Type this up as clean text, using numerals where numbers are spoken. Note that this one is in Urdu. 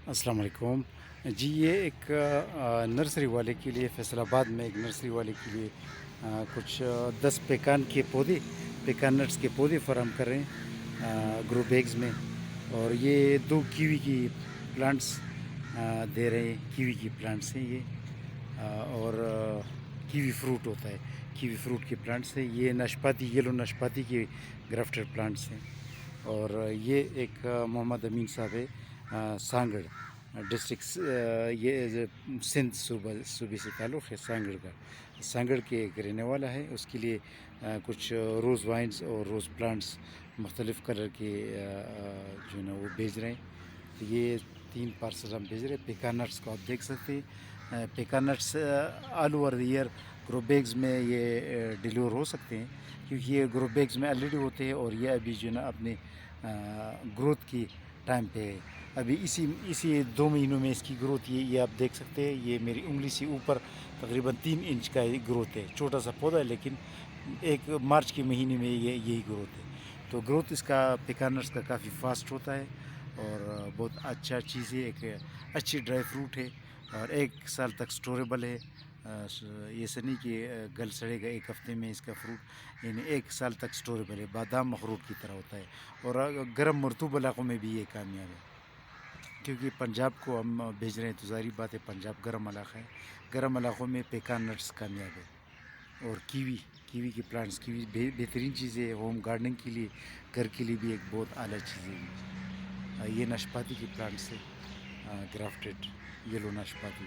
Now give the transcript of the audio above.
السلام علیکم جی، یہ ایک نرسری والے کے لیے فیصل آباد میں ایک نرسری والے کے لیے کچھ 10 پیکان نٹس کے پودے فراہم کر رہے ہیں گرو بیگز میں. اور یہ 2 کیوی کی پلانٹس دے رہے ہیں. کیوی کی پلانٹس ہیں یہ، اور کیوی فروٹ ہوتا ہے. کیوی فروٹ کے پلانٹس ہیں یہ. ناشپاتی، یلو ناشپاتی کے گرافٹڈ پلانٹس ہیں. اور یہ ایک محمد امین صاحب ہے، سانگڑ ڈسٹرکٹ، یہ سندھ صوبے سے تعلق ہے. سانگڑ کے ایک رہنے والا ہے. اس کے لیے کچھ روز وائنز اور روز پلانٹس مختلف کلر کے جو ہے نا وہ بھیج رہے ہیں. تو یہ 3 پارسل ہم بھیج رہے ہیں. پیکان نٹس کو آپ دیکھ سکتے ہیں. Pecan nuts all over the year grow bags میں یہ ڈیلیور ہو سکتے ہیں، کیونکہ یہ گرو بیگز میں آلریڈی ہوتے ہیں. اور یہ ابھی جو ہے نا اپنے گروتھ کی ٹائم پہ ہے. ابھی اسی 2 مہینوں میں اس کی گروتھ یہ آپ دیکھ سکتے ہیں. یہ میری انگلی سے اوپر تقریباً 3 انچ کا گروتھ ہے. چھوٹا سا پودا ہے، لیکن ایک مارچ کے مہینے میں یہی گروتھ ہے. تو گروتھ اس کا پیکان نٹس کا کافی فاسٹ ہوتا ہے، اور بہت اچھا چیز ہے. ایک اچھی ڈرائی فروٹ ہے، اور 1 سال تک سٹوریبل ہے. یہ سے نہیں کہ گل سڑے گا 1 ہفتے میں اس کا فروٹ، یعنی 1 سال تک سٹوریبل ہے. بادام اخروٹ کی طرح ہوتا ہے. اور گرم مرطوب علاقوں میں بھی یہ کامیاب ہے، کیونکہ پنجاب کو ہم بھیج رہے ہیں تو ظاہری بات ہے پنجاب گرم علاقہ ہے. گرم علاقوں میں پیکان نٹس کامیاب ہے. اور کیوی کی پلانٹس، کیوی بہترین چیز ہے ہوم گارڈننگ کے لیے. گھر کے لیے بھی ایک بہت اعلیٰ چیز ہے. یہ ناشپاتی کی پلانٹس ہے، گرافٹڈ یلو ناشپاتی.